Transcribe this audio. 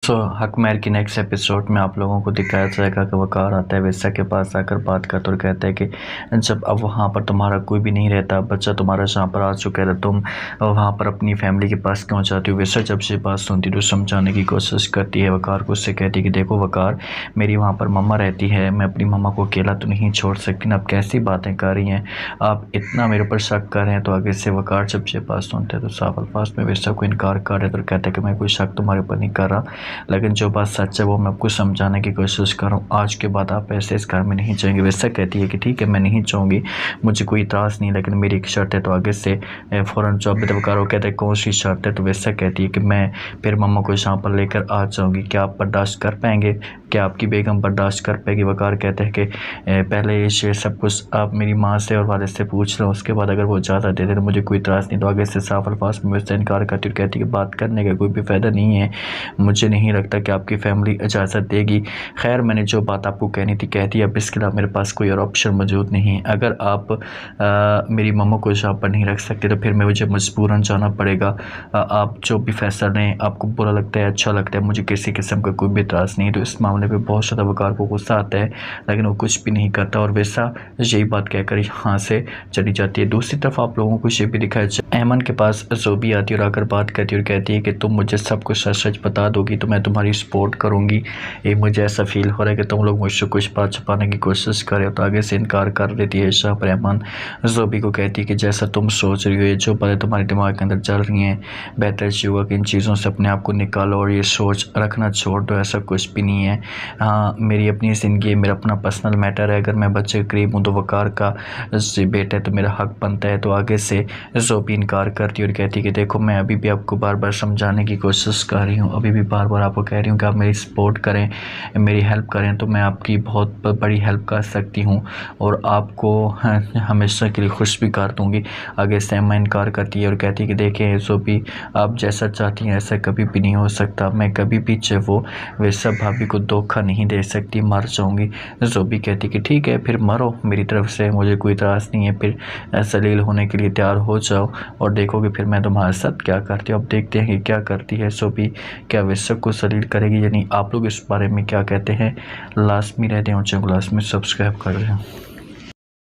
हकमैर की next episode में आप लोगों को दिखाया जाएगा कि वकार आता है वेसा के पास आकर बात करता और कहता है कि जब अब वहाँ पर तुम्हारा कोई भी नहीं रहता, बच्चा तुम्हारा जहाँ पर आ चुका है, तुम वहाँ पर अपनी फैमिली के पास क्यों जाती हो। वेसा जब से बात सुनती तो समझाने की कोशिश करती है वकार को, उससे कहती है कि देखो वकार, मेरी वहाँ पर मम्मा रहती है, मैं अपनी मम्मा को अकेला तो नहीं छोड़ सकती ना। अब कैसी बातें कर रही हैं आप, इतना मेरे ऊपर शक कर रहे हैं। तो आगे से वकार जब से बात सुनते हैं तो साफ अल्फाज में वेसा को इनकार कर रहे तो कहते हैं कि मैं कोई शक तुम्हारे ऊपर नहीं कर रहा, लेकिन जो बात सच है वो मैं आपको समझाने की कोशिश कर रहा हूँ। आज के बाद आप ऐसे इस घर में नहीं जाएंगे। वैसा कहती है कि ठीक है, मैं नहीं चाहूँगी, मुझे कोई इतराज़ नहीं, लेकिन मेरी एक शर्त है। तो आगे से फ़ौरन जो बेदवकार वो कहते हैं कौन सी शर्त है। तो वैसा कहती है कि मैं फिर मम्मा को यहाँ पर लेकर आ जाऊँगी, क्या आप बर्दाश्त कर पाएंगे, क्या आपकी बेगम बर्दाश्त कर पाएगी। वकार कहते हैं कि पहले ये सब कुछ आप मेरी माँ से और वालिद से पूछ लो, उसके बाद अगर वो ज़्यादा दे दे तो मुझे कोई इतराज़ नहीं। तो आगे से साफ अल्फाज में उससे इनकार करती और कहती है कि बात करने का कोई भी फ़ायदा नहीं है, मुझे नहीं लगता कि आपकी फैमिली इजाज़त देगी। खैर, मैंने जो बात आपको कहनी थी कह दी, अब इसके अलावा मेरे पास कोई और ऑप्शन मौजूद नहीं है। अगर आप मेरी मम्मा को यहाँ पर नहीं रख सकते तो फिर मुझे मजबूरन जाना पड़ेगा। आप जो भी फैसला लें, आपको बुरा लगता है अच्छा लगता है, मुझे किसी किस्म का कोई भी इतराज़ नहीं। तो इस मामले पर बहुत ज़्यादा वकार को गुस्सा आता है, लेकिन वो कुछ भी नहीं करता और वैसा यही बात कहकर यहाँ से चली जाती है। दूसरी तरफ आप लोगों को ये भी दिखाया जाए, अहमन के पास ज़ोबी आती है और आकर बात करती है और कहती है कि तुम मुझे सब कुछ सच सच बता दोगी तो मैं तुम्हारी सपोर्ट करूँगी। ये मुझे ऐसा फील हो रहा है कि तुम लोग मुझसे कुछ बात छुपाने की कोशिश कर रहे हो। तो आगे से इनकार कर देती है शाह पर अहमन ज़ोबी को कहती है कि जैसा तुम सोच रही हो, ये जो बातें तुम्हारे दिमाग के अंदर चल रही हैं, बेहतर ये होगा कि इन चीज़ों से अपने आप को निकालो और ये सोच रखना छोड़ दो, ऐसा कुछ भी नहीं है। हाँ, मेरी अपनी ज़िंदगी, मेरा अपना पर्सनल मैटर है, अगर मैं बच्चे के करीब हूँ तो वकार का बेटा है तो मेरा हक बनता है। तो आगे से ज़ोबी इनकार करती है और कहती है कि देखो, मैं अभी भी आपको बार बार समझाने की कोशिश कर रही हूँ, अभी भी बार बार आपको कह रही हूँ कि आप मेरी सपोर्ट करें, मेरी हेल्प करें, तो मैं आपकी बहुत बड़ी हेल्प कर सकती हूँ और आपको हमेशा के लिए खुश भी कर दूँगी। आगे से अम्मा इनकार करती है और कहती है कि देखें ज़ोबी, आप जैसा चाहती हैं ऐसा कभी भी नहीं हो सकता, मैं कभी भी वो वैसा भाभी को धोखा नहीं दे सकती, मर जाऊँगी। ज़ोबी कहती कि ठीक है, फिर मरो, मेरी तरफ से मुझे कोई इतराज़ नहीं है, फिर जलील होने के लिए तैयार हो जाओ और देखोगे फिर मैं तुम्हारे साथ क्या करती हूँ। अब देखते हैं कि क्या करती है ज़ोबी, क्या वैसा को जलील करेगी या नहीं। आप लोग इस बारे में क्या कहते हैं लास्ट में रहते हैं और चैनल को लास्ट में सब्सक्राइब कर रहे हैं।